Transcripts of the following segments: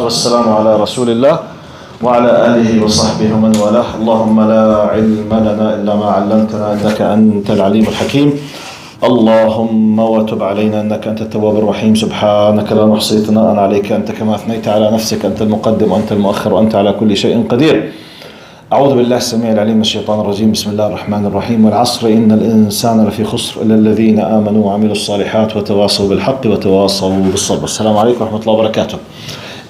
والسلام على رسول الله وعلى آله وصحبه ومن والاه. اللهم لا علم لنا إلا ما علمتنا إنك أنت العليم الحكيم. اللهم وتب علينا إنك أنت التواب الرحيم. سبحانك لا نحصي ثناء عليك أنت كما أثنيت على نفسك. أنت المقدم وأنت المؤخر وأنت على كل شيء قدير. أعوذ بالله السميع العليم من الشيطان الرجيم. بسم الله الرحمن الرحيم. والعصر إن الإنسان لفي خسر إلا الذين آمنوا وعملوا الصالحات وتواصوا بالحق وتواصوا بالصبر. السلام عليكم ورحمة الله وبركاته.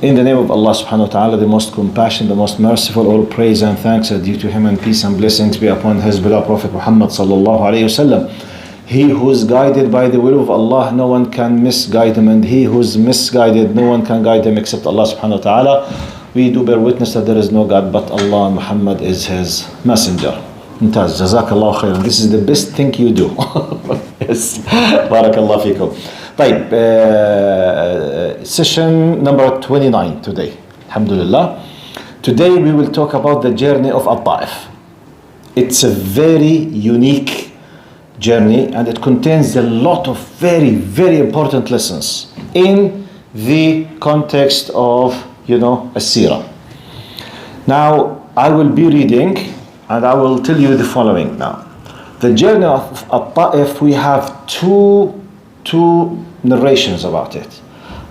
In the name of Allah subhanahu wa ta'ala, the most compassionate, the most merciful, all praise and thanks are due to Him, and peace and blessings be upon His beloved Prophet Muhammad sallallahu alayhi wasallam. He who is guided by the will of Allah, no one can misguide him, and he who is misguided, no one can guide him except Allah subhanahu wa ta'ala. We do bear witness that there is no God but Allah, and Muhammad is His messenger. Mumtaz, jazakallah khairan. This is the best thing you do. Yes, barakallah fikum. طيب, session number 29 today. Alhamdulillah. Today we will talk about the journey of AlTaif. It's a very unique journey, and it contains a lot of very, very important lessons in the context of, a Seerah. Now, I will be reading, and I will tell you the following now. The journey of AlTaif, we have two narrations about it.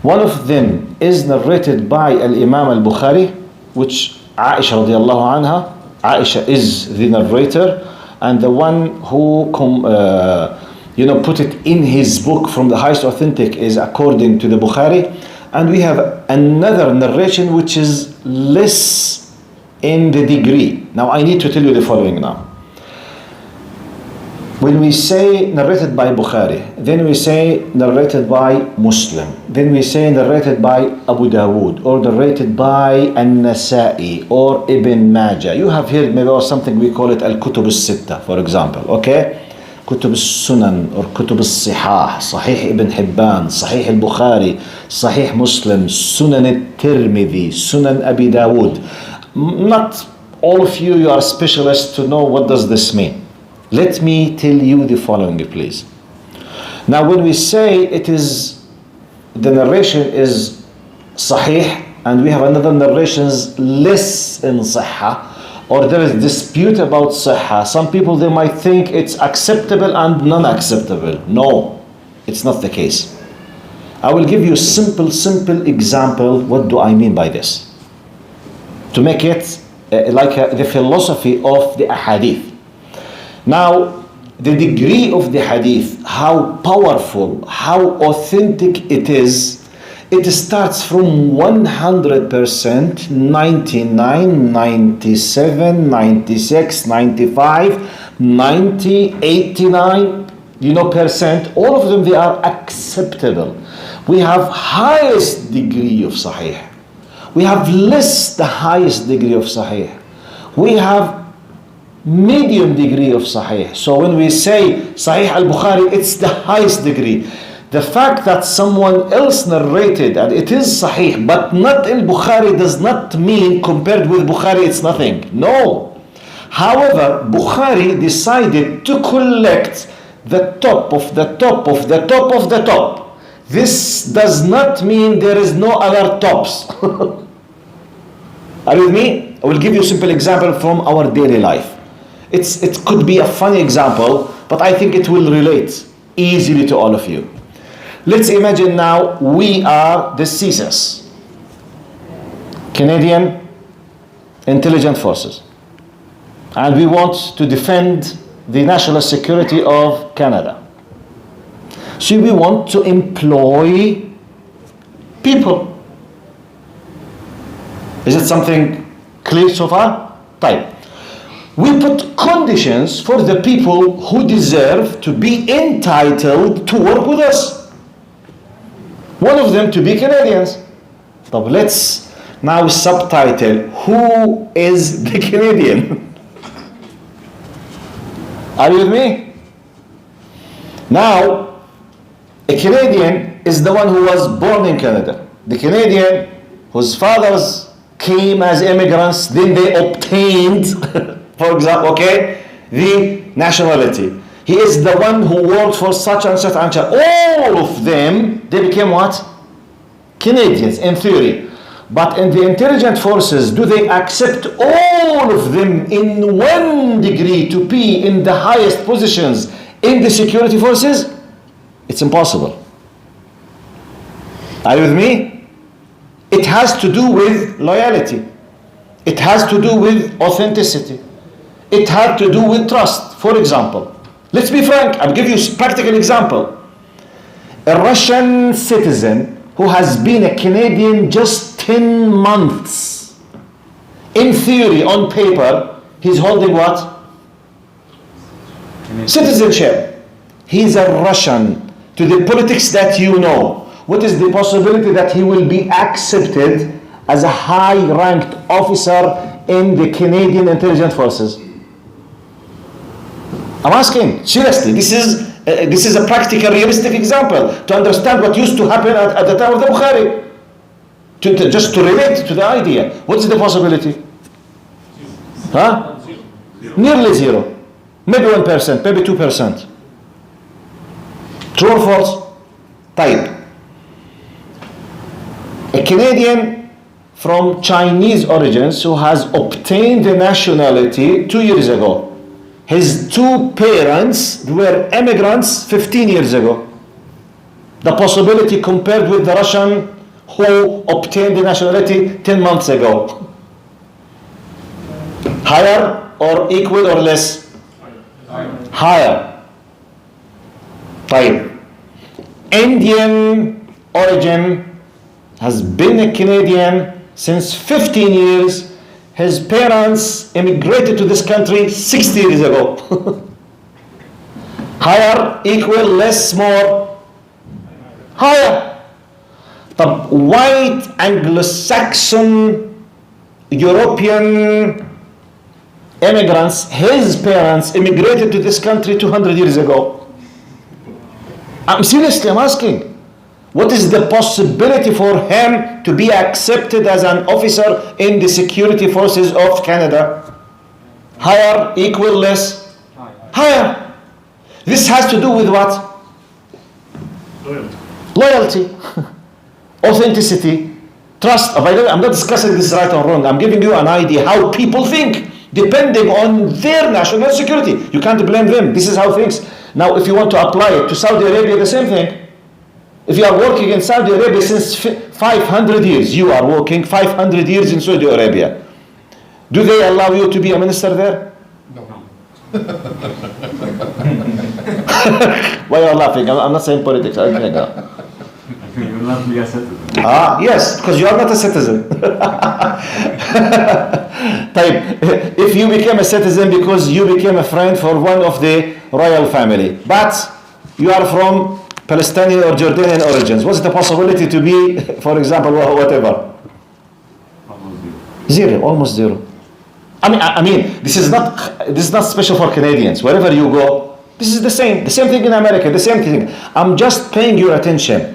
One of them is narrated by Al-Imam Al-Bukhari, which Aisha radiallahu anha, Aisha is the narrator, and the one who put it in his book from the highest authentic is according to the Bukhari. And we have another narration which is less in the degree. Now I need to tell you the following now. When we say narrated by Bukhari, then we say narrated by Muslim, then we say narrated by Abu Dawood, or narrated by An-Nasa'i, or Ibn Majah. You have heard maybe or something, we call it Al-Kutub Al-Sitta, for example, okay? Kutub Al-Sunan, or Kutub Al-Sihah, Sahih Ibn Hibban, Sahih Al-Bukhari, Sahih Muslim, Sunan Al-Tirmidhi, Sunan Abi Dawood. Not all of you are specialists to know what does this mean. Let me tell you the following, please. Now, when we say the narration is sahih, and we have another narrations less in sahih, or there is dispute about sahih, some people they might think it's acceptable and non-acceptable. No, it's not the case. I will give you a simple example. What do I mean by this? To make it the philosophy of the ahadith. Now, the degree of the hadith, how powerful, how authentic it is, it starts from 100%, 99, 97, 96, 95, 90, 89, percent. All of them, they are acceptable. We have highest degree of sahih. We have less the highest degree of sahih. We have medium degree of sahih. So when we say Sahih al-Bukhari, it's the highest degree. The fact that someone else narrated and it is sahih, but not al-Bukhari, does not mean compared with Bukhari it's nothing. No. However, Bukhari decided to collect the top of the top of the top of the top. This does not mean there is no other tops. Are you with me? I will give you a simple example from our daily life. It could be a funny example, but I think it will relate easily to all of you. Let's imagine now we are the CSIS, Canadian Intelligence Forces, and we want to defend the national security of Canada. So we want to employ people. Is it something clear so far? Type. We put conditions for the people who deserve to be entitled to work with us. One of them to be Canadians. So let's now subtitle, who is the Canadian? Are you with me? Now, a Canadian is the one who was born in Canada. The Canadian whose fathers came as immigrants, then they obtained for example, the nationality. He is the one who worked for such and such and such. All of them, they became what? Canadians in theory. But in the intelligent forces, do they accept all of them in one degree to be in the highest positions in the security forces? It's impossible. Are you with me? It has to do with loyalty. It has to do with authenticity. It has to do with trust. For example, let's be frank, I'll give you a practical example. A Russian citizen who has been a Canadian just 10 months, in theory, on paper, he's holding what? Citizenship. He's a Russian. To the politics that you know, what is the possibility that he will be accepted as a high-ranked officer in the Canadian intelligence forces? I'm asking, seriously, this is a practical, realistic example to understand what used to happen at the time of the Bukhari. Just to relate to the idea. What is the possibility? Huh? Nearly zero. Maybe 1%, maybe 2%. True or false? Type. A Canadian from Chinese origins who has obtained the nationality 2 years ago. His two parents were immigrants 15 years ago. The possibility compared with the Russian who obtained the nationality 10 months ago. Higher or equal or less? Higher. Type. Indian origin, has been a Canadian since 15 years. His parents immigrated to this country 60 years ago. Higher, equal, less, more? Higher. The white Anglo-Saxon European immigrants, his parents immigrated to this country 200 years ago. I'm asking. What is the possibility for him to be accepted as an officer in the security forces of Canada? Higher, equal, less? Higher. This has to do with what? Loyalty. Authenticity. Trust. By the way, I'm not discussing this right or wrong. I'm giving you an idea how people think, depending on their national security. You can't blame them. This is how things. Now, if you want to apply it to Saudi Arabia, the same thing. If you are working in Saudi Arabia since 500 years, you are working 500 years in Saudi Arabia. Do they allow you to be a minister there? No. Why are you laughing? I'm not saying politics. Okay, no. You will not be a citizen. Yes, because you are not a citizen. If you became a citizen because you became a friend for one of the royal family, but you are from Palestinian or Jordanian origins, what's the possibility to be, for example, whatever? Zero, almost zero. I mean, this is not special for Canadians. Wherever you go, this is the same thing in America, the same thing. I'm just paying your attention.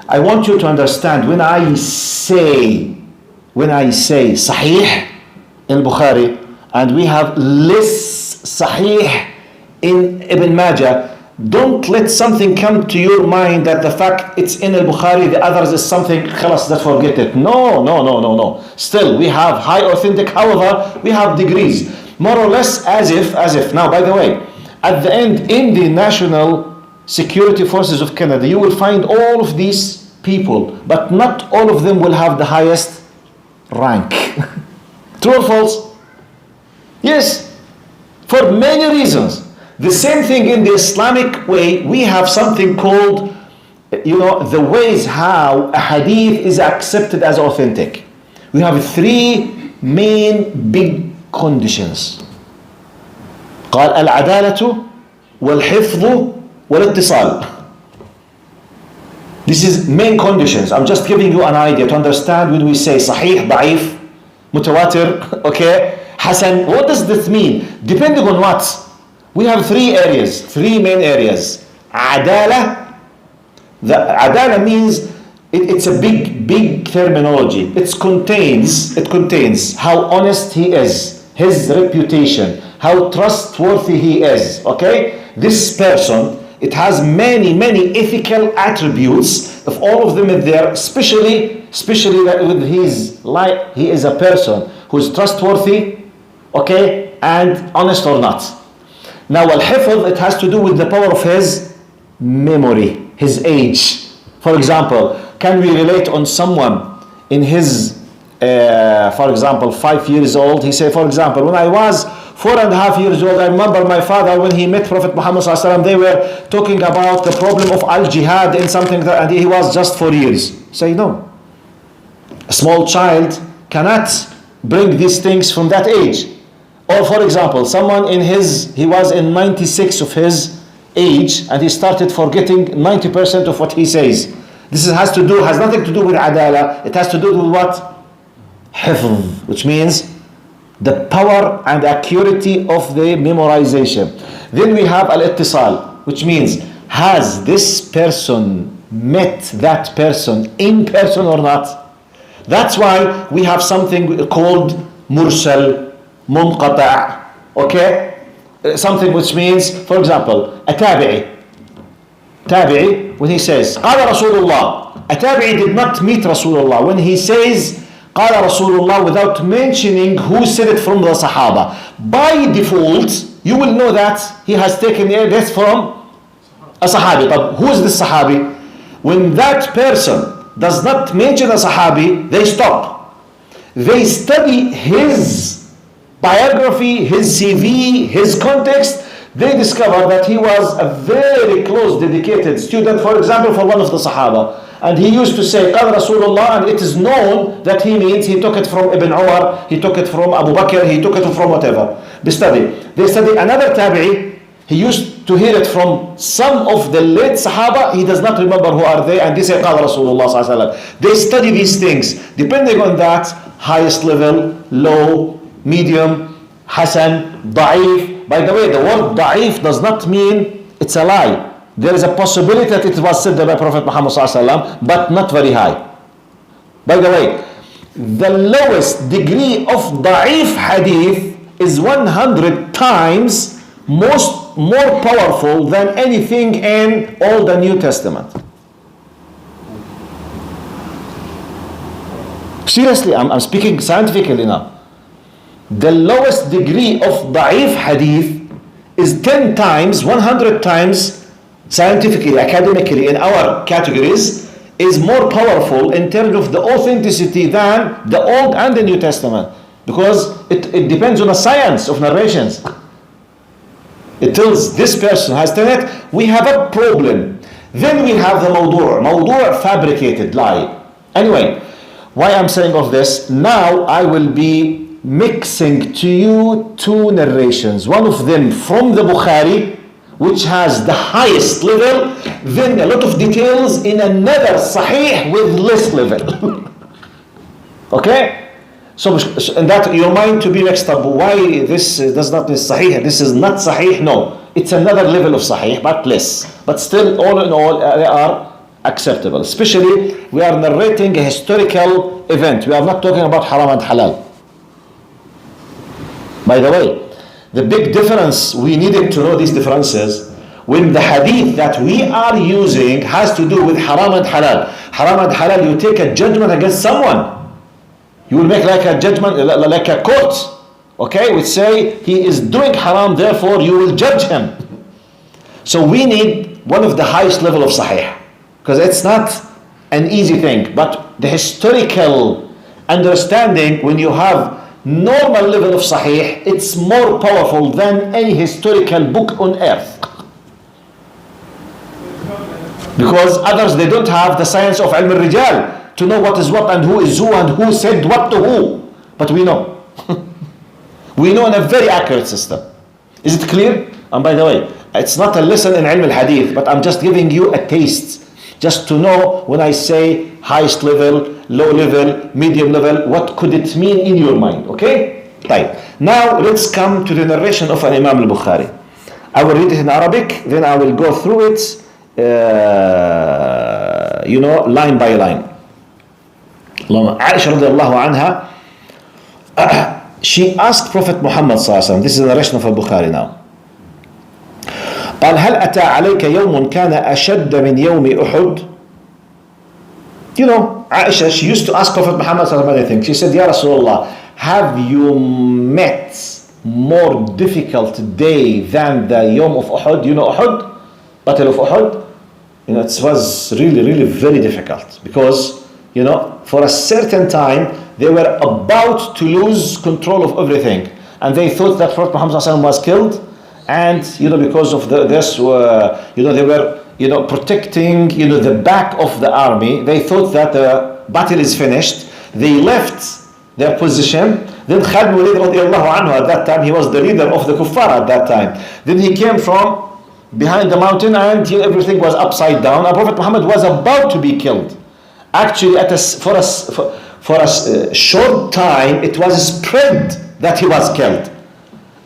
I want you to understand when I say Sahih in Bukhari, and we have less Sahih in Ibn Majah, don't let something come to your mind that the fact it's in al-Bukhari, the others is something, khalas, just forget it. No. Still, we have high authentic, however, we have degrees. More or less as if. Now, by the way, at the end, in the national security forces of Canada, you will find all of these people, but not all of them will have the highest rank. True or false? Yes, for many reasons. The same thing in the Islamic way, we have something called, the ways how a hadith is accepted as authentic. We have three main big conditions. قال العدالة والحفظ والاتصال. This is main conditions. I'm just giving you an idea to understand when we say Sahih, Da'if, Mutawatir, okay, Hasan. What does this mean? Depending on what? We have three main areas. Adala. The Adala means it's a big terminology. It contains how honest he is, his reputation, how trustworthy he is. Okay, this person, it has many ethical attributes. If all of them are there, especially especially with his life, he is a person who is trustworthy, okay, and honest or not. Now, al-hifz, it has to do with the power of his memory, his age. For example, can we relate on someone in his, for example, 5 years old? He say, for example, when I was 4.5 years old, I remember my father, when he met Prophet Muhammad ﷺ, they were talking about the problem of al-jihad in something that, and he was just 4 years. Say no. A small child cannot bring these things from that age. Or for example, someone he was in 96 of his age and he started forgetting 90% of what he says. This has nothing to do with adala. It has to do with what? Hifz, which means the power and accuracy of the memorization. Then we have al-ittisal, which means has this person met that person in person or not? That's why we have something called mursal, munqata', okay? Something which means, for example, a tabi'i, when he says, قال رسول الله, a tabi'i did not meet Rasulullah. When he says, قال Rasulullah, without mentioning who said it from the Sahaba, by default, you will know that he has taken this from a Sahabi. But who is this Sahabi? When that person does not mention a Sahabi, they stop. They study his biography, his CV, his context. They discover that he was a very close, dedicated student, for example, for one of the Sahaba. And he used to say, قال Rasulullah, and it is known that he means he took it from Ibn Umar, he took it from Abu Bakr, he took it from whatever. They study another tabi'i, he used to hear it from some of the late Sahaba, he does not remember who are they, and they say, قال Rasulullah sallallahu alaihi wasallam. They study these things. Depending on that, highest level, low, medium, hasan, da'if. By the way, the word da'if does not mean it's a lie. There is a possibility that it was said by Prophet Muhammad ﷺ, but not very high. By the way, the lowest degree of da'if hadith is 100 times more powerful than anything in all the New Testament. Seriously, I'm speaking scientifically now. The lowest degree of da'if hadith is 10 times, 100 times, scientifically, academically, in our categories, is more powerful in terms of the authenticity than the Old and the New Testament. Because it depends on the science of narrations. It tells this person has done it, we have a problem. Then we have the mawdu', fabricated lie. Anyway, why I'm saying of this, now I will be mixing to you two narrations. One of them from the Bukhari, which has the highest level, then a lot of details in another Sahih with less level. Okay? So in that, your mind to be mixed up, why this does not mean Sahih, this is not Sahih, no. It's another level of Sahih, but less. But still, all in all, they are acceptable. Especially, we are narrating a historical event. We are not talking about haram and halal. By the way, the big difference, we needed to know these differences when the hadith that we are using has to do with haram and halal. Haram and halal, you take a judgment against someone. You will make like a judgment, like a court. Okay, we say he is doing haram, therefore you will judge him. So we need one of the highest level of sahih. Because it's not an easy thing. But the historical understanding, when you have normal level of sahih, it's more powerful than any historical book on earth. Because others, they don't have the science of ilm al-rijal to know what is what and who is who and who said what to who. But we know. We know in a very accurate system. Is it clear? And by the way, it's not a lesson in ilm al-hadith, but I'm just giving you a taste. Just to know when I say highest level, low level, medium level, what could it mean in your mind, okay? Right. Now let's come to the narration of an Imam al-Bukhari. I will read it in Arabic, then I will go through it, line by line. Aisha radiallahu anha, she asked Prophet Muhammad sallallahu alaihi wasallam, this is the narration of al-Bukhari now. قال هل أتى عليك يوم كان أشد من يوم أحد? You know, Aisha, she used to ask Prophet Muhammad sallallahu alaihi wasallam. She said, Ya Rasulullah, have you met more difficult day than the Yom of Uhud? You know Uhud? Battle of Uhud? You know, it was really, really very difficult because, you know, for a certain time, they were about to lose control of everything. And they thought that Prophet Muhammad sallallahu alaihi wasallam was killed. And, you know, because of this, you know, they were, you know, protecting, you know, the back of the army. They thought that the battle is finished. They left their position. Then Khalid bin Walid radiallahu anhu at that time, he was the leader of the kuffar at that time. Then he came from behind the mountain and everything was upside down. And Prophet Muhammad was about to be killed. Actually, for a short time, it was spread that he was killed.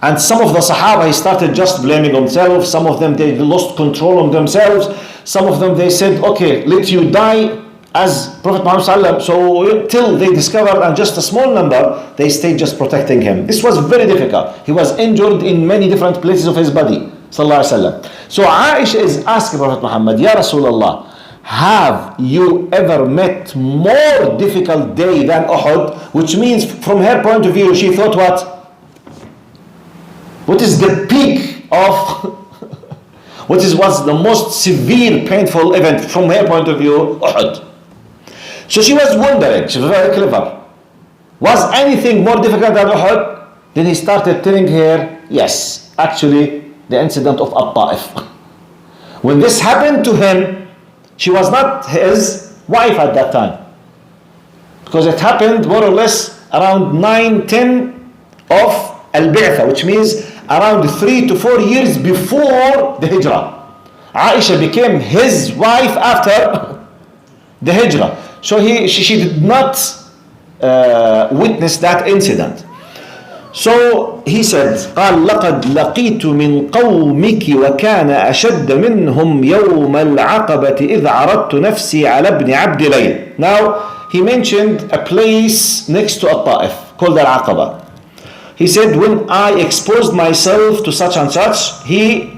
And some of the Sahaba, he started just blaming themselves. Some of them, they lost control on themselves. Some of them, they said, okay, let you die as Prophet Muhammad sallallahu alaihi wasallam. So till they discovered, and just a small number, they stayed just protecting him. This was very difficult. He was injured in many different places of his body, sallallahu alaihi wasallam. So Aisha is asking Prophet Muhammad, Ya Rasulullah, have you ever met more difficult day than Uhud? Which means, from her point of view, she thought what? What is the peak of, was the most severe, painful event from her point of view? Uhud. So she was wondering, she was very clever. Was anything more difficult than Uhud? Then he started telling her, yes, actually, the incident of AlTaif. When this happened to him, she was not his wife at that time. Because it happened more or less around 9-10 of Al-Bi'tha, which means around 3 to 4 years before the Hijrah. Aisha became his wife after the Hijrah. So she did not witness that incident. So he said, قال لقد لقيت من قومك وكان أشد منهم يوم العقبة إذ عرضت نفسي على ابن عبد ليل. Now he mentioned a place next to AlTaif called Al-Aqaba. He said, when I exposed myself to such and such, he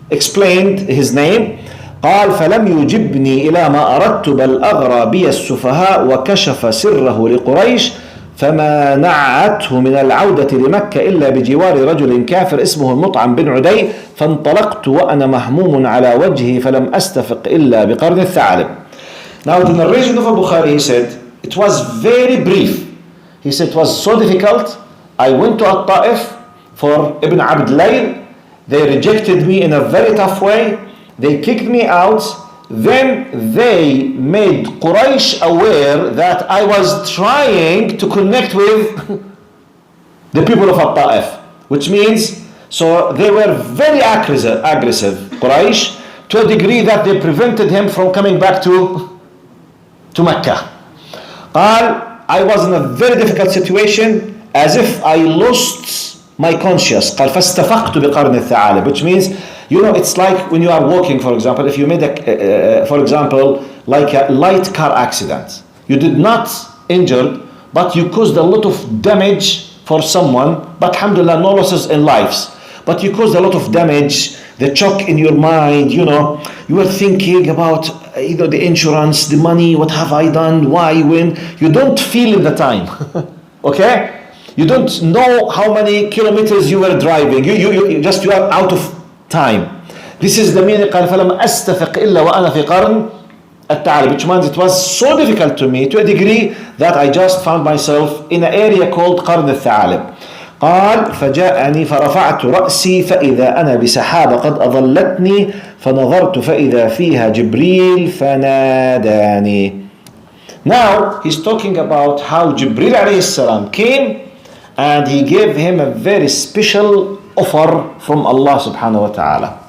explained his name. قال فلم يجبني إلى ما أردت بل أغرى بي السفهاء وكشف سره لقريش فما نعته من العودة لمكة إلا بجوار رجل كافر اسمه المطعم بن عدي فانطلقت وأنا مهموم على وجهي فلم أستفق إلا بقرن الثعلب. Now the narration of Bukhari, he said, it was very brief. He said it was so difficult. I went to AlTaif for Ibn Abd Layl. They rejected me in a very tough way. They kicked me out. Then they made Quraysh aware that I was trying to connect with the people of AlTaif, which means, so they were very aggressive, Quraysh, to a degree that they prevented him from coming back to Mecca. قال, I was in a very difficult situation, as if I lost my conscience. قال فاستفقت بقرن الثعالب, which means, you know, it's like when you are walking, for example, if you made for example, like a light car accident. You did not injured, but you caused a lot of damage for someone, but alhamdulillah, no losses in lives. But you caused a lot of damage, the shock in your mind, you know, you were thinking about either the insurance, the money, what have I done, why, when. You don't feel in the time, okay? You don't know how many kilometers you were driving. You are out of time. This is the meaning. قال فلم أستفق إلا وأنا في قرن الثعالب, which means it was so difficult to me to a degree that I just found myself in an area called قرن الثعالب. قال فجاءني فرفعت رأسي فإذا أنا بسحابة قد أظلتني فنظرت فإذا فيها جبريل فناداني. Now he's talking about how Jibril alayhi salam came and he gave him a very special offer from Allah subhanahu wa ta'ala.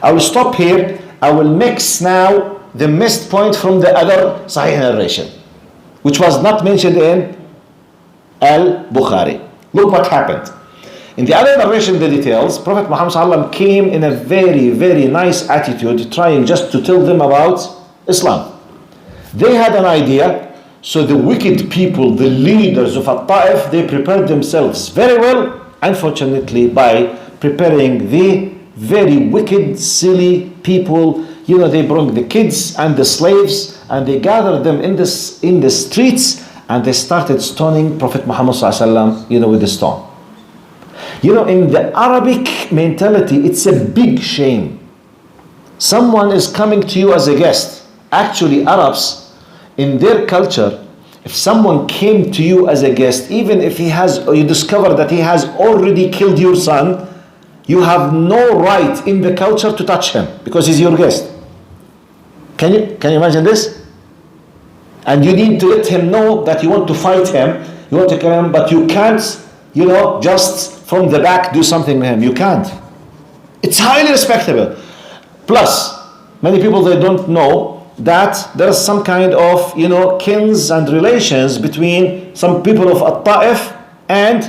I will stop here. I will mix now the missed point from the other Sahih narration, which was not mentioned in Al-Bukhari. Look what happened. In the other narration, the details, Prophet Muhammad sallallahu alaihi wasallam came in a very, very nice attitude, trying just to tell them about Islam. They had an idea, so the wicked people, the leaders of AlTaif, they prepared themselves very well, unfortunately, by preparing the very wicked, silly people they bring the kids and the slaves and they gathered them in the streets and they started stoning Prophet Muhammad sallallahu alaihi wasallam, with the stone. In the Arabic mentality, it's a big shame. Someone is coming to you as a guest. Actually, Arabs, in their culture, if someone came to you as a guest, even if you discover that he has already killed your son, you have no right in the culture to touch him because he's your guest. Can you imagine this? And you need to let him know that you want to fight him, you want to kill him, but you can't, just from the back do something to him. You can't. It's highly respectable. Plus, many people, they don't know that there's some kind of, kins and relations between some people of AlTaif and,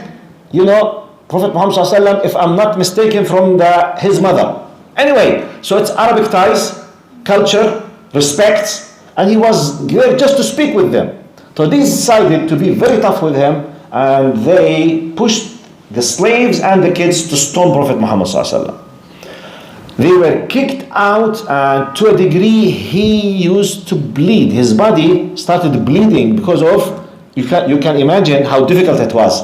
Prophet Muhammad sallallahu alaihi wasallam, if I'm not mistaken, from his mother. Anyway, so it's Arabic ties, culture, respect, and he was there just to speak with them. So they decided to be very tough with him, and they pushed the slaves and the kids to stone Prophet Muhammad sallallahu alaihi wasallam. They were kicked out, and to a degree he used to bleed. His body started bleeding because of, you can imagine how difficult it was.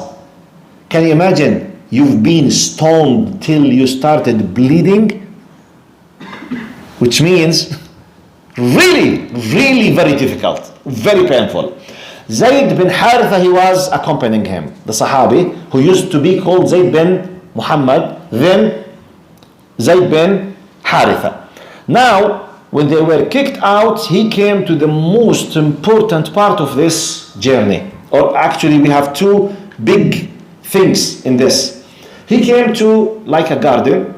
Can you imagine you've been stoned till you started bleeding? Which means really, really very difficult, very painful. Zayd bin Haritha, he was accompanying him, the Sahabi, who used to be called Zayd bin Muhammad, then Zayd bin Haritha. Now, when they were kicked out, he came to the most important part of this journey. Or actually, we have two big things in this. He came to like a garden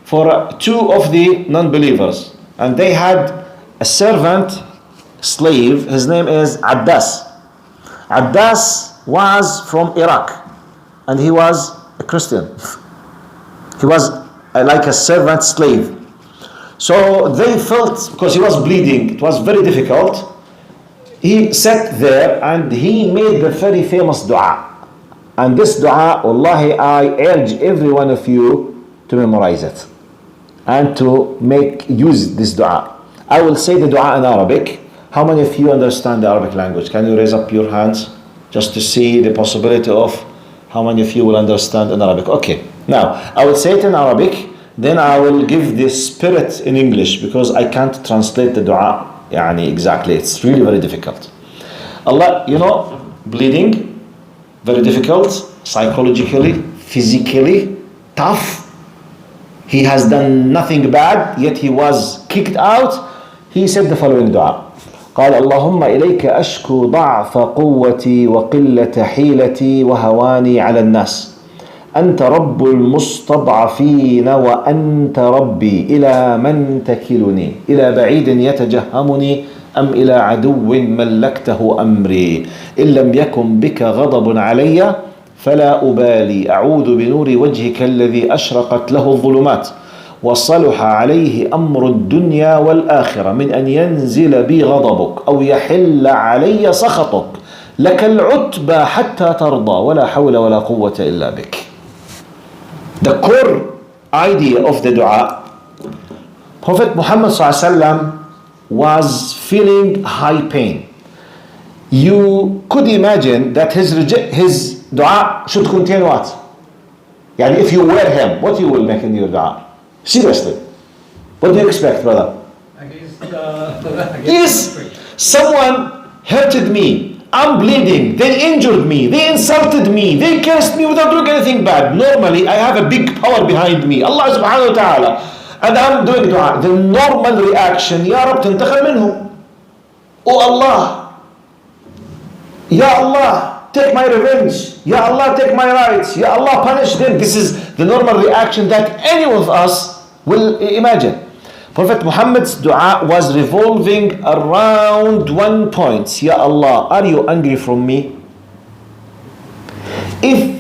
for two of the non-believers. And they had a servant, slave, his name is Abbas. Abbas was from Iraq and he was a Christian. He was like a servant slave. So they felt, because he was bleeding, it was very difficult. He sat there and he made the very famous dua. And this dua, wallahi, I urge every one of you to memorize it and to use this dua. I will say the dua in Arabic. How many of you understand the Arabic language? Can you raise up your hands just to see the possibility of how many of you will understand in Arabic? Okay. Now, I will say it in Arabic, then I will give the spirit in English because I can't translate the dua exactly. It's really very difficult. Allah, bleeding, very difficult, psychologically, physically, tough. He has done nothing bad, yet he was kicked out. He said the following dua. قال اللهم إليك أشكو ضعف قوتي وقلة حيلتي وهواني على الناس أنت رب المستضعفين وأنت ربي إلى من تكلني إلى بعيد يتجهمني أم إلى عدو ملكته أمري إن لم يكن بك غضب علي فلا أبالي أعوذ بنور وجهك الذي أشرقت له الظلمات وصلح عليه أمر الدنيا والآخرة من أن ينزل بي غضبك أو يحل علي سخطك لك العتبى حتى ترضى ولا حول ولا قوة إلا بك. The core idea of the dua, Prophet Muhammad ﷺ was feeling high pain. You could imagine that his dua should contain what? If you were him, what you will make in your dua? Seriously. What do you expect, brother? Yes, someone hurted me. I'm bleeding. They injured me. They insulted me. They cursed me without doing anything bad. Normally, I have a big power behind me. Allah subhanahu wa ta'ala. And I'm doing dua. The normal reaction, Ya Rab, تنتقم منهم. Oh Allah. Ya Allah, take my revenge. Ya Allah, take my rights. Ya Allah, punish them. This is the normal reaction that any of us will imagine. Prophet Muhammad's dua was revolving around one point. Ya Allah, are you angry from me? If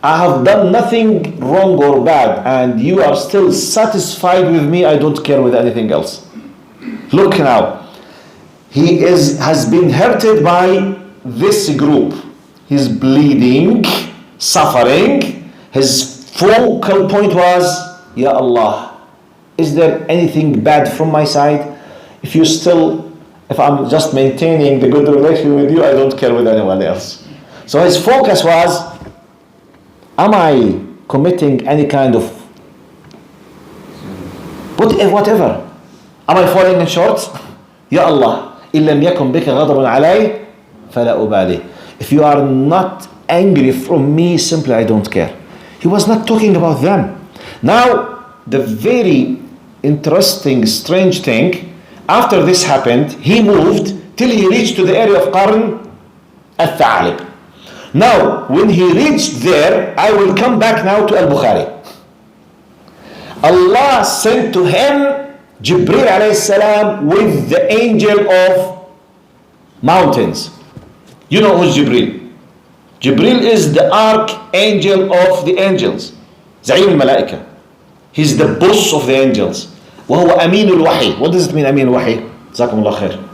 I have done nothing wrong or bad and you are still satisfied with me, I don't care with anything else. Look now. He has been hurted by this group. He's bleeding, suffering. His focal point was, Ya Allah, Is there anything bad from my side? If I'm just maintaining the good relation with you, I don't care with anyone else. So his focus was, am I committing any kind of whatever? Am I falling in short? Ya Allah, إِن لَمْ يَكُنْ بِكَ غَضَبٌ عَلَيّْ فَلَا أُبَالِي. If you are not angry from me, simply I don't care. He was not talking about them. Now, the very interesting, strange thing, after this happened, he moved till he reached to the area of Qarn al-Tha'alib. Now, when he reached there, I will come back now to Al-Bukhari. Allah sent to him Jibreel alayhi salam with the angel of mountains. You know who's Jibreel? Jibreel is the archangel of the angels. زعيم الملائكة. He's the boss of the angels. وهو أمين الوحي. What does it mean أمين الوحي? جزاكم الله خير.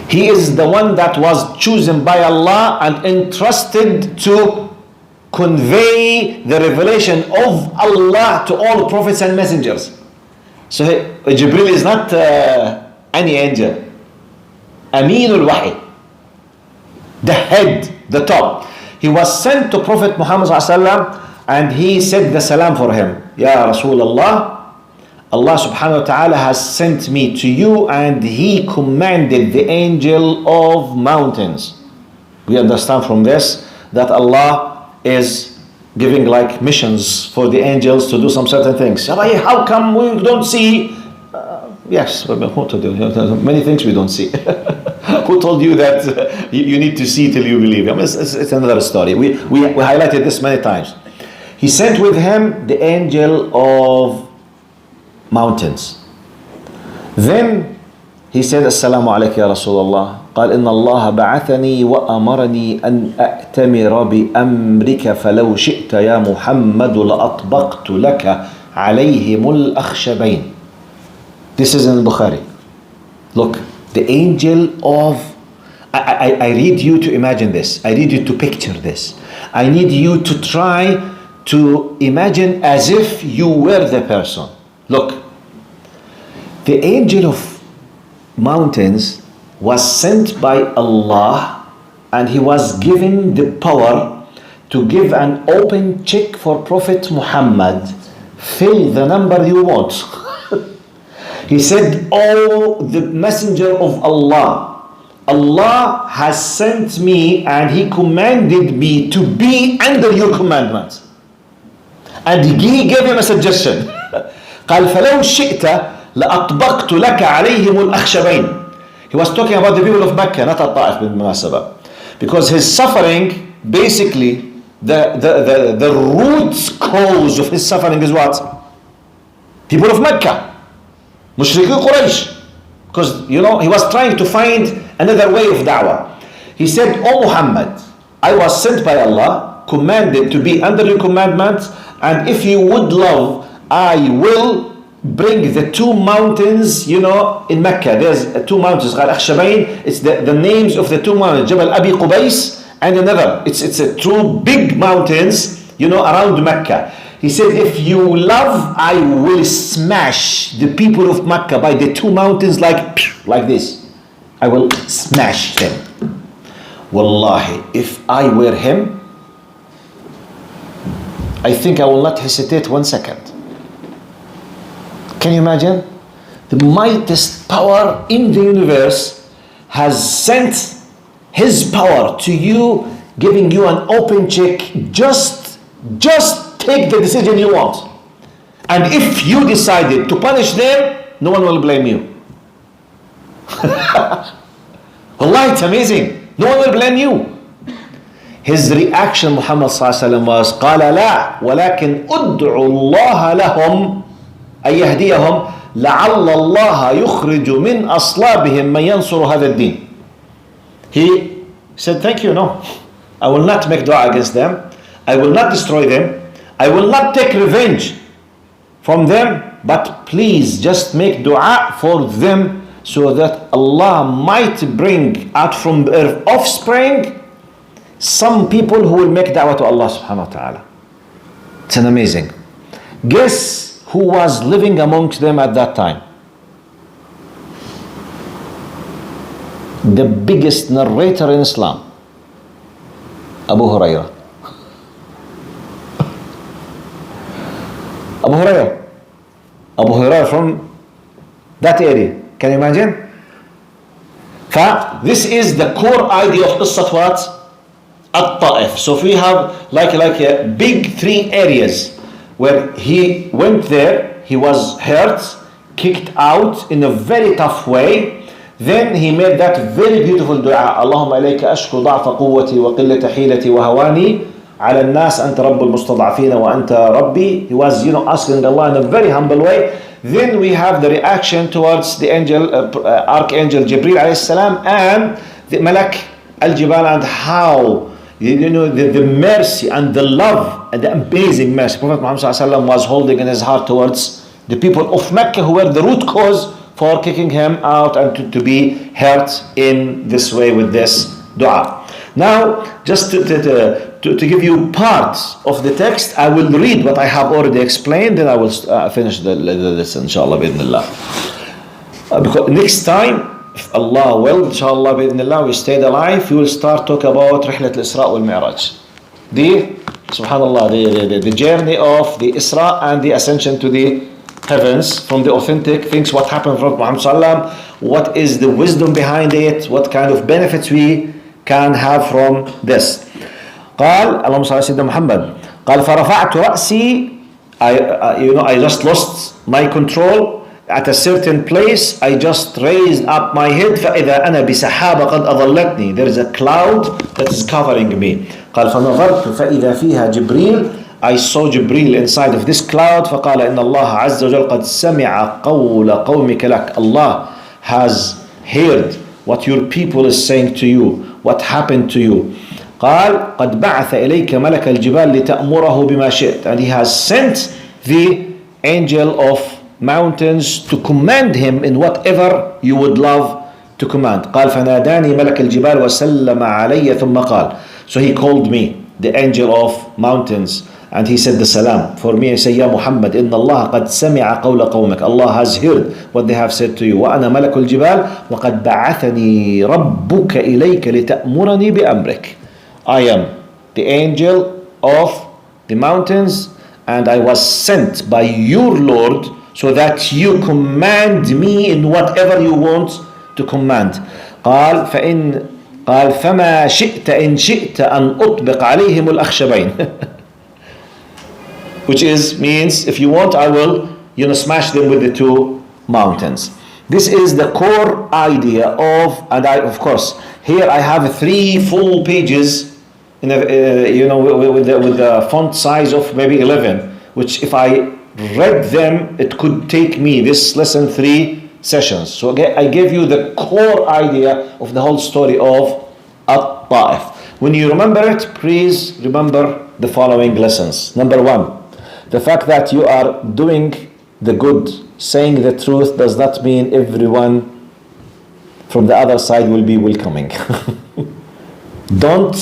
He is the one that was chosen by Allah and entrusted to convey the revelation of Allah to all prophets and messengers. So Jibreel is not any angel. Amin al-Wahi, the head, the top. He was sent to Prophet Muhammad ﷺ and he said the salam for him. Ya Rasulullah, Allah subhanahu wa ta'ala has sent me to you and he commanded the angel of mountains. We understand from this that Allah is giving like missions for the angels to do some certain things. How come we don't see? Yes, many things we don't see. Who told you that you need to see till you believe? It's another story. We highlighted this many times. He sent with him the angel of mountains. Then he said, Assalamu alayka ya Rasulullah. قال إن الله بعثني وأمرني أن أأتمر بأمرك فلو شئت يا محمد لأطبقت لك عليهم الأخشبين. This is in Bukhari. Look, the angel of... I need you to imagine this. I need you to picture this. I need you to try to imagine as if you were the person. Look, the angel of mountains was sent by Allah and he was given the power to give an open check for Prophet Muhammad. Fill the number you want. He said, oh, the messenger of Allah, Allah has sent me and he commanded me to be under your commandments. And he gave him a suggestion. قال فلو شئت لأطبقت لك عليهم الأخشبين. He was talking about the people of Mecca, not AlTaif بالمناسبة. Because his suffering, basically, the root cause of his suffering is what? People of Mecca. Mushriki Quraysh. Because, he was trying to find another way of da'wah. He said, O Muhammad, I was sent by Allah, commanded to be under your commandments, and if you would love, I will bring the two mountains, in Mecca. There's two mountains, Akhshabain. It's the names of the two mountains, Jabal Abi Qubays and another. It's a two big mountains, around Mecca. He said, if you love, I will smash the people of Mecca by the two mountains like this. I will smash them. Wallahi, if I were him, I think I will not hesitate 1 second. Can you imagine? The mightiest power in the universe has sent his power to you, giving you an open check. Just take the decision you want. And if you decided to punish them, no one will blame you. Wallahi, it's amazing. No one will blame you. His reaction, Muhammad was, قال لا ولكن ادعوا الله لهم أن يهديهم لعل الله يخرج من أصلابهم من ينصر هذا الدين. He said, thank you, no. I will not make dua against them. I will not destroy them. I will not take revenge from them. But please just make dua for them so that Allah might bring out from their offspring some people who will make da'wah to Allah subhanahu wa ta'ala. It's an amazing. Guess who was living amongst them at that time? The biggest narrator in Islam, Abu Hurairah. Abu Hurairah from that area. Can you imagine? This is the core idea of Qissat what? AlTaif. So if we have like a big three areas where he went there, he was hurt, kicked out in a very tough way. Then he made that very beautiful dua. Allahumma ilayka ashku da'fa quwwati wa qillata hilati wa hawani ala an-nas anta rabbul mustad'afina wa anta rabbi. He was, asking Allah in a very humble way. Then we have the reaction towards the angel, Archangel Jibreel alayhi salam and the Malak al-Jibal, and how the mercy and the love and the amazing mercy Prophet Muhammad sallallahu alaihi wasallam was holding in his heart towards the people of Mecca, who were the root cause for kicking him out and to be hurt in this way with this dua. Now, just to give you parts of the text, I will read what I have already explained, then I will finish the lesson, inshallah, bi'idhnillah. Because next time, if Allah will, inshallah, bi'idhnillah, we stayed alive, we will start talk about Rihlat al-Isra wal-Mi'raj. The journey of the Isra and the ascension to the heavens, from the authentic things, what happened from Muhammad sallam, what is the wisdom behind it, what kind of benefits we can have from this. قال اللهم صل على سيدنا محمد. قال فرفعت رأسي, I just lost my control at a certain place. I just raised up my head. فإذا أنا بسحابة قد أظلتني. There is a cloud that is covering me. قال فنظرت فإذا فيها جبريل. I saw Jibreel inside of this cloud. فقال إن الله عز وجل قد سمع قول قومك لك. Allah has heard what your people is saying to you, what happened to you. قال قد بعث إليك ملك الجبال لتأمره بما شئت. And he has sent the angel of mountains to command him in whatever you would love to command. قال فناداني ملك الجبال وسلم علي ثم قال. So he called me, the angel of mountains, and he said the salam for me. I say, Ya Muhammad, inna Allah qad sami'a qawla qawmak. Allah has heard what they have said to you. Wa ana malakul jibal wa qad ba'athani rabbuka ilayka lita'murani bi amrik. I am the angel of the mountains, and I was sent by your Lord so that you command me in whatever you want to command. قال فما شئت إن شئت أن أطبق عليهم الأخشبين. Which means if you want, I will smash them with the two mountains. This is the core idea of, and of course here I have 3 full pages in with the font size of maybe 11, which if I read them it could take me this lesson 3 sessions. So I gave you the core idea of the whole story of AlTaif. When you remember it, please remember the following lessons. Number 1, the fact that you are doing the good, saying the truth, does not mean everyone from the other side will be welcoming. Don't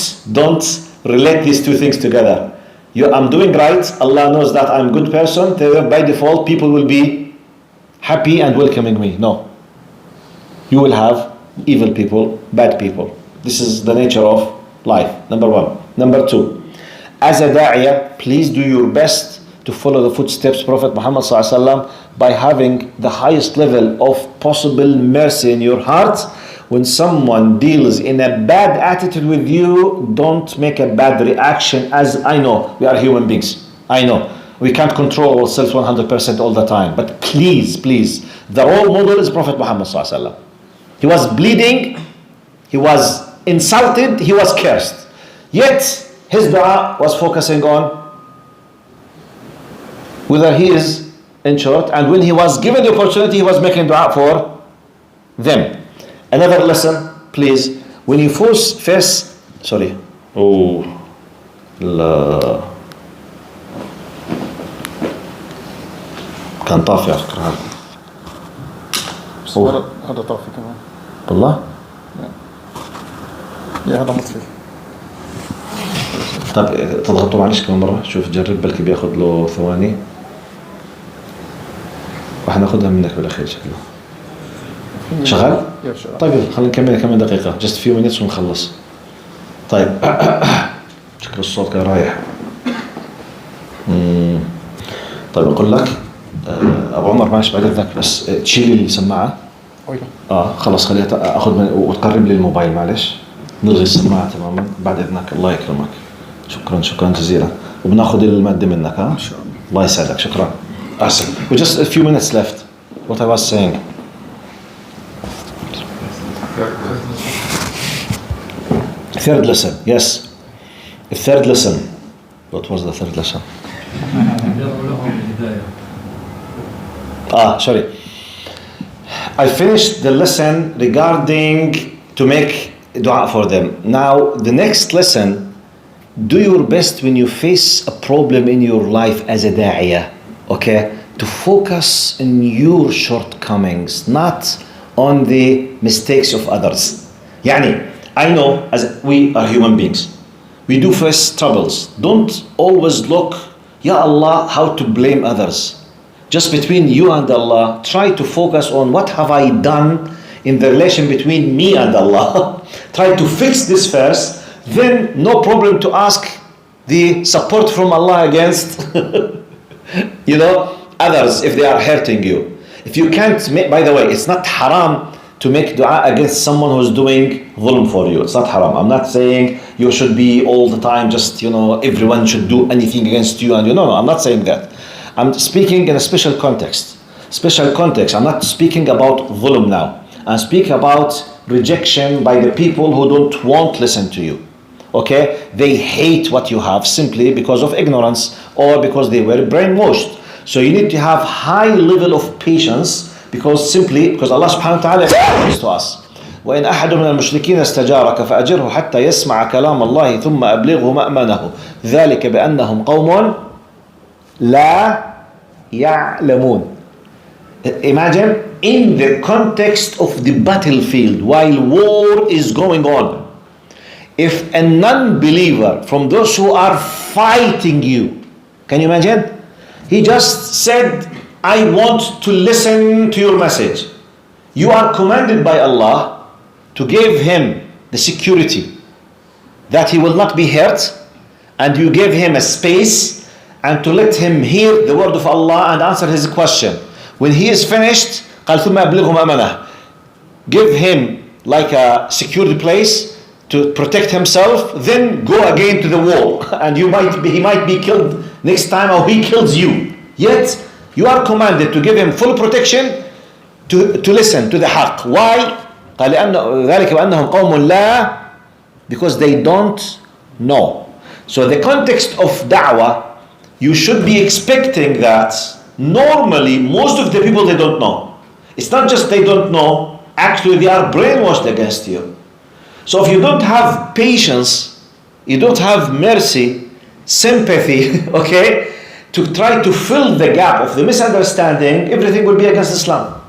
relate these two things together. I'm doing right, Allah knows that I'm a good person, by default people will be happy and welcoming me. No. You will have evil people, bad people. This is the nature of life. Number 1. Number 2, as a da'iyah, please do your best to follow the footsteps of Prophet Muhammad ﷺ by having the highest level of possible mercy in your heart. When someone deals in a bad attitude with you, don't make a bad reaction. As I know, we are human beings. I know we can't control ourselves 100% all the time. But please, the role model is Prophet Muhammad ﷺ. He was bleeding, he was insulted, he was cursed. Yet his dua was focusing on whether he is insured, and when he was given the opportunity, he was making dua for them. Another lesson, please, when you face sorry. Oh, لا كان طافي على فكرة هذا طافي كمان والله؟ يا هذا مطفي. طب تضغطوا معلش كمان مرة، شوف جرب بلكي بياخد له ثواني. راح ناخذها منك بالاخير شكله. شغال؟ طيب خلينا نكمل كمان دقيقة. just few minutes ونخلص. طيب شكل الصوت كان رايح. طيب اقول لك ابو عمر معلش بعد اذنك بس تشيل السماعة. خلص خليها اخذ وتقرب لي الموبايل معلش. نلغي السماعة تماما بعد اذنك. الله يكرمك. شكرا جزيلا. وبناخذ المادة منك ها؟ ان شاء الله. الله يسعدك. شكرا. احسن. We just a few minutes left. What I was saying. Third lesson. Yes. The third lesson. What was the third lesson? Sorry. I finished the lesson regarding to make dua for them. Now the next lesson, do your best when you face a problem in your life as a da'iyah, okay? To focus on your shortcomings, not on the mistakes of others. Yani, I know as we are human beings, we do face troubles. Don't always look, Ya Allah, how to blame others. Just between you and Allah, try to focus on what have I done in the relation between me and Allah. Try to fix this first, then no problem to ask the support from Allah against others if they are hurting you. If you can't make, by the way, it's not haram to make dua against someone who's doing dhulm for you. It's not haram. I'm not saying you should be all the time just, everyone should do anything against you. And no, I'm not saying that. I'm speaking in a special context. I'm not speaking about dhulm now. I'm speaking about rejection by the people who won't listen to you. Okay? They hate what you have simply because of ignorance or because they were brainwashed. So you need to have high level of patience because Allah subhanahu wa ta'ala says to us, وَإِنْ أَحَدٌ مِنَ الْمُشْرِكِينَ اسْتَجَارَكَ فَأَجِرْهُ حَتَّى يَسْمَعَ كَلَامَ اللَّهِ ثُمَّ أَبْلِغْهُ مَأْمَنَهُ ذَلِكَ بِأَنَّهُمْ قَوْمٌ لَا يَعْلَمُونَ. Imagine in the context of the battlefield while war is going on, if a non-believer from those who are fighting you, can you imagine? He just said, I want to listen to your message. You are commanded by Allah to give him the security that he will not be hurt, and you give him a space and to let him hear the word of Allah and answer his question. When he is finished, قال ثم أبلغه مأمنه. Give him like a secured place to protect himself, then go again to the war, and he might be killed next time, or he kills you. Yet you are commanded to give him full protection to listen to the haqq. Why? قال ذلك بأنهم قوم لا, because they don't know. So the context of da'wah, you should be expecting that normally most of the people, they don't know. It's not just they don't know, actually they are brainwashed against you. So if you don't have patience, you don't have mercy, sympathy, okay, to try to fill the gap of the misunderstanding, everything will be against Islam.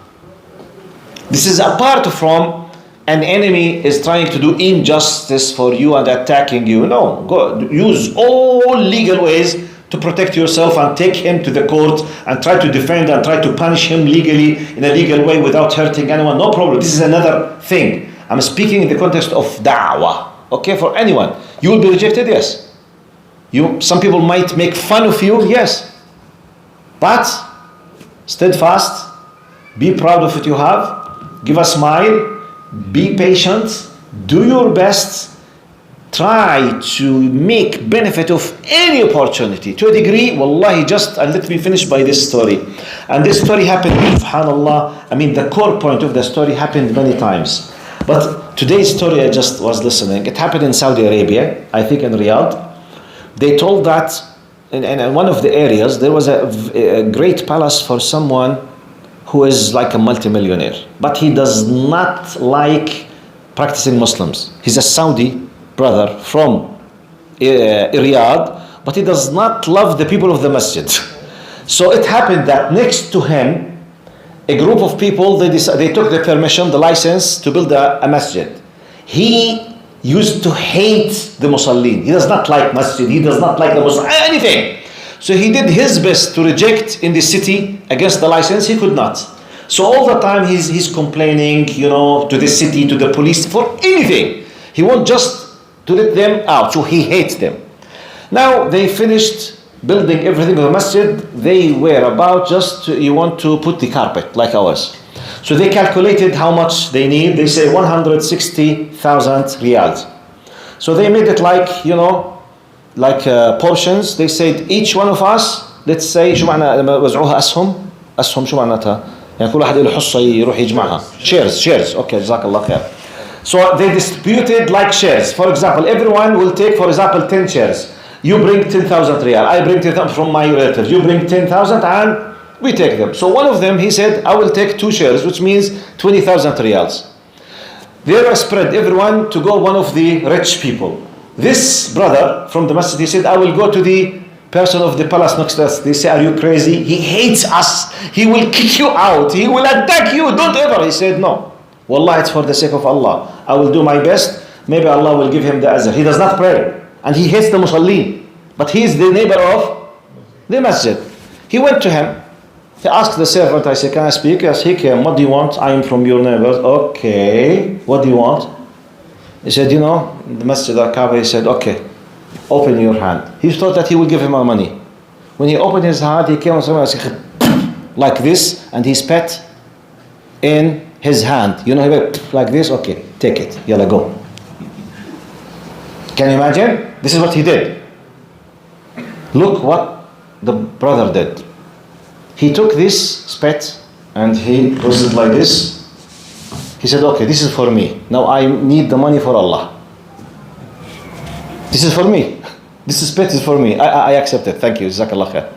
This is apart from an enemy is trying to do injustice for you and attacking you. No, go use all legal ways to protect yourself and take him to the court and try to defend and try to punish him legally in a legal way without hurting anyone. No problem. This is another thing. I'm speaking in the context of da'wah. Okay, for anyone. You will be rejected, yes. Some people might make fun of you, yes. But steadfast, be proud of what you have, give a smile, be patient, do your best, try to make benefit of any opportunity. To a degree, wallahi, and let me finish by this story. And this story happened, subhanallah, the core point of the story happened many times. But today's story, I just was listening. It happened in Saudi Arabia, I think in Riyadh. They told that in one of the areas, there was a great palace for someone who is like a multimillionaire. But he does not like practicing Muslims. He's a Saudi brother from Riyadh, but he does not love the people of the masjid. So it happened that next to him, a group of people, they took the permission, the license to build a masjid. He used to hate the Musallin. He does not like masjid. He does not like the Muslim, anything. So he did his best to reject in the city against the license. He could not. So all the time he's complaining, to the city, to the police, for anything. He wants just to let them out. So he hates them. Now they finished building everything in the masjid. They were about you want to put the carpet like ours. So they calculated how much they need. They say 160,000 riyals. So they made it like, portions. They said each one of us, let's say شو معنى لما وزعوها أسهم شو معناتها؟ يعني كل واحد له حصة يروح يجمعها. Shares. Okay, جزاك الله خير. So they distributed like shares. For example, everyone will take, for example, 10 shares. You bring 10,000 riyal. I bring 10,000 from my relatives. You bring 10,000 and we take them. So one of them, he said, I will take 2 shares, which means 20,000 riyals. They were spread, everyone, to go one of the rich people. This brother from the masjid, he said, I will go to the person of the palace next to us. They say, are you crazy? He hates us. He will kick you out. He will attack you. Don't ever. He said, no. Wallah, it's for the sake of Allah. I will do my best. Maybe Allah will give him the azr. He does not pray. And he hates the musallin. But he is the neighbor of the masjid. He went to him. He asked the servant, I said, can I speak? Yes, he came. What do you want? I am from your neighbors. Okay. What do you want? He said, the masjid al-Kaaba, he said, okay, open your hand. He thought that he would give him our money. When he opened his hand, he came like this, and he spat in his hand. He went like this. Okay, take it. Yalla, go. Can you imagine? This is what he did. Look what the brother did. He took this spat and he closed it like this. He said, okay, this is for me. Now I need the money for Allah. This is for me. This spit is for me. I accept it. Thank you. Jazakallah khair.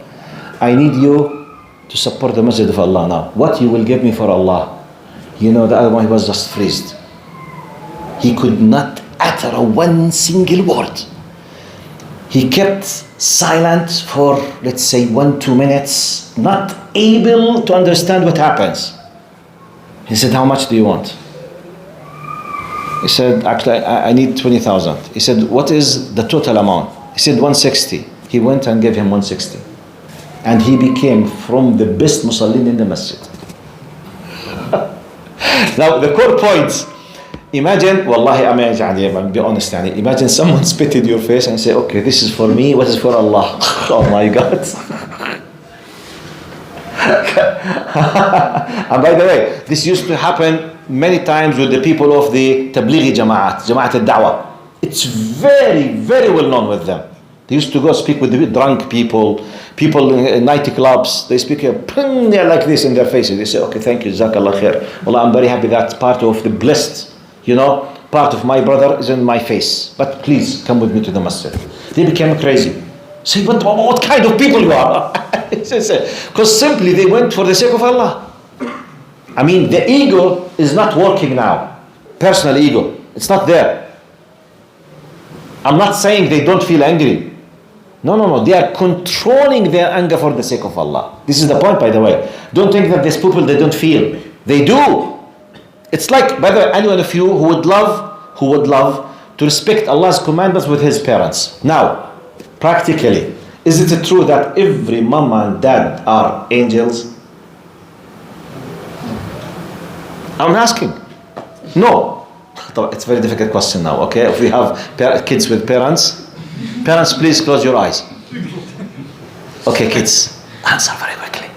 I need you to support the masjid of Allah now. What you will give me for Allah? The other one, he was just freezed. He could not utter one single word. He kept silent for, let's say, 1-2 minutes, not able to understand what happens. He said, how much do you want? He said, actually, I need 20,000. He said, what is the total amount? He said, 160. He went and gave him 160. And he became from the best musallin in the masjid. Now, the core points. Imagine, wallahi, I'll be honest, imagine someone spit in your face and say, okay, this is for me, what is for Allah? Oh my God. And by the way, this used to happen many times with the people of the Tablighi Jama'at al-Da'wah. It's very, very well known with them. They used to go speak with the drunk people in nightclubs. They speak like this in their faces. They say, okay, thank you, Jazakallah khair. Wallah, I'm very happy that part of the blessed, part of my brother is in my face. But please come with me to the masjid. They became crazy. Say, what kind of people you are? Because simply they went for the sake of Allah. The ego is not working now. Personal ego. It's not there. I'm not saying they don't feel angry. No. They are controlling their anger for the sake of Allah. This is the point, by the way. Don't think that these people, they don't feel. They do. It's like, by the way, anyone of you who would love to respect Allah's commandments with his parents. Now, practically, is it true that every mom and dad are angels? I'm asking. No. It's a very difficult question now, okay? If we have kids with parents, please close your eyes. Okay, kids, answer very quickly.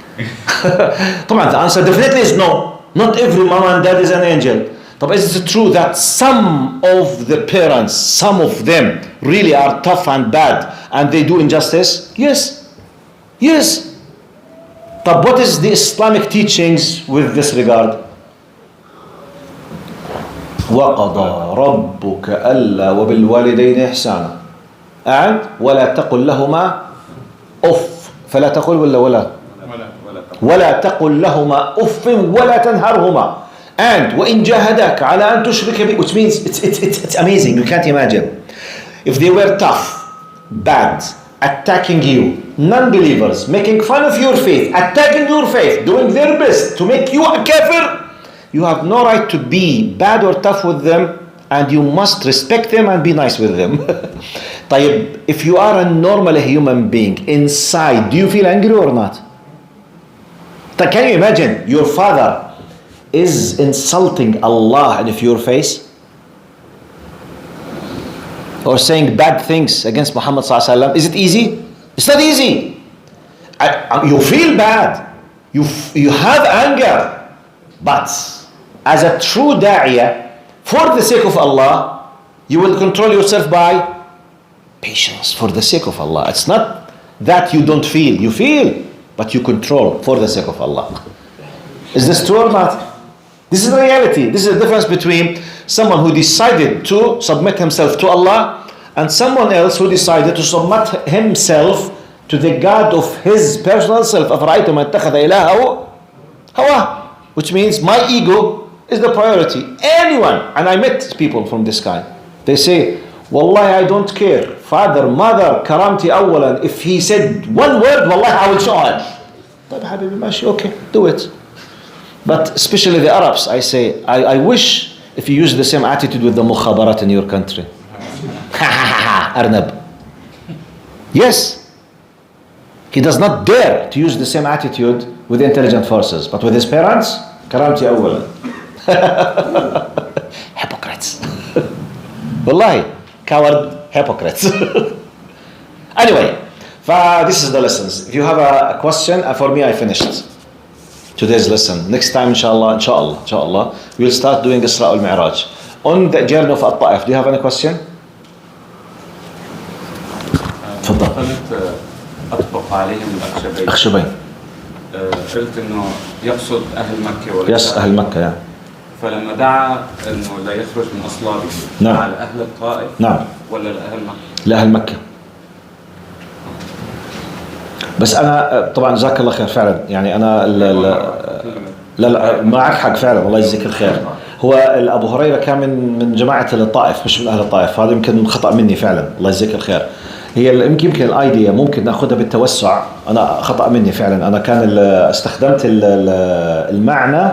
The answer definitely is no. Not every mom and dad is an angel. Is it true that some of the parents, some of them really are tough and bad and they do injustice? Yes. But what is the Islamic teachings with this regard? وَقَضَى رَبُّكَ أَلَّا وَبِالْوَالِدَيْنِ إِحْسَانًا and وَلَا تَقُلْ لَهُمَا أُفٍّ فَلَا تَقُلْ وَلَا تَقُلْ لَهُمَا أُفٍّ وَلَا تَنْهَرْهُمَا and وَإِنْ جَاهَدَاكَ عَلَىٰ أَنْ تُشْرِكَ بِي, which means it's amazing. You can't imagine. If they were tough, bad, attacking you, non-believers, making fun of your faith, attacking your faith, doing their best to make you a kafir, you have no right to be bad or tough with them, and you must respect them and be nice with them. طيب, if you are a normal human being inside, do you feel angry or not? Can you imagine your father is insulting Allah in your face? Or saying bad things against Muhammad sallallahu alaihi wasallam? Is it easy? It's not easy. You feel bad. You have anger. But as a true da'iyah, for the sake of Allah, you will control yourself by patience for the sake of Allah. It's not that you don't feel. You feel, but you control for the sake of Allah. Is this true or not? This is the reality. This is the difference between someone who decided to submit himself to Allah and someone else who decided to submit himself to the God of his personal self. أَفَرَأَيْتُمْ مَنِ اتَّخَذَ إِلَهَهُ هَوَاهُ, which means my ego is the priority. Anyone, and I met people from this kind, they say, Wallahi, I don't care. Father, mother, karamti awalan. If he said one word, Wallahi, I will charge. طيب حبيبي ماشي, okay, do it. But especially the Arabs, I say, I wish if you use the same attitude with the mukhabarat in your country. Arnab. Yes. He does not dare to use the same attitude with the intelligent forces. But with his parents, karamti awalan. Hypocrites. Wallahi. Coward hypocrites. Anyway, this is the lessons. If you have a question, for me I finished today's lesson. Next time inshallah, we'll start doing Isra al-Mi'raj. On the journey of AlTaif, do you have any question? تفضل. قلت أطبق عليهم الأخشبين. قلت إنه يقصد أهل مكة ولا يس أهل مكة يعني. فلما دعا إنه لا يخرج من أصلابه نعم. على أهل الطائف نعم. ولا لأهل مكة؟ لأهل مكة. بس أنا طبعا جزاك الله خير فعلا يعني أنا لا معك حق فعلا الله يجزيك الخير. هو أبو هريرة كان من جماعة الطائف مش من أهل الطائف. هذا يمكن خطأ مني فعلا الله يجزيك الخير. هي يمكن الايديا ممكن ناخذها بالتوسع. انا خطأ مني فعلا. انا كان استخدمت المعنى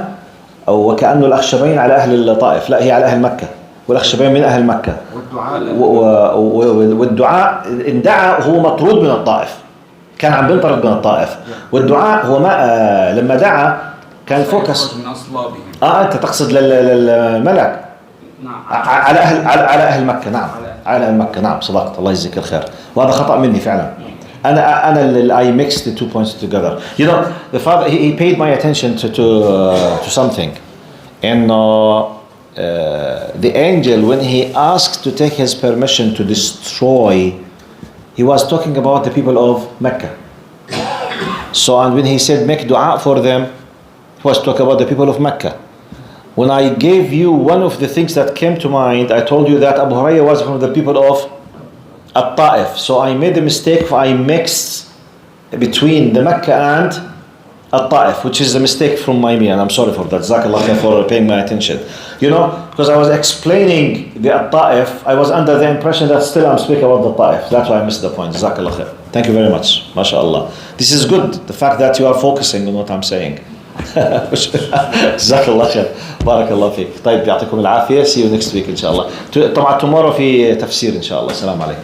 او وكأنه الاخشبين على اهل الطائف. لا هي على اهل مكة والاخشبين من اهل مكة. والدعاء ان دعا هو مطرود من الطائف. كان عم بينطرد من الطائف. والدعاء هو ما لما دعا كان فوكس من أصلابهم. انت تقصد للملك. نعم. على اهل مكة. نعم على اهل مكة. نعم صدقت الله يجزيك الخير. وهذا خطأ مني فعلا. أنا I mixed the two points together. You know, the father he paid my attention to something, and the angel when he asked to take his permission to destroy, he was talking about the people of Mecca. So and when he said make dua for them, he was talking about the people of Mecca. When I gave you one of the things that came to mind, I told you that Abu Hurairah was from the people of AlTaif. So I made the mistake. I mixed between the Mecca and AlTaif, which is a mistake from me, and I'm sorry for that. Jazakallah khair for paying my attention. You know, because I was explaining the AlTaif, I was under the impression that still I'm speaking about the Taif. That's why I missed the point. Jazakallah khair. Thank you very much. MashaAllah. This is good. The fact that you are focusing on what I'm saying. جزاك الله خير بارك الله فيك. طيب يعطيكم العافية. See you next week إن شاء الله. طبعا tomorrow في تفسير إن شاء الله. السلام عليكم.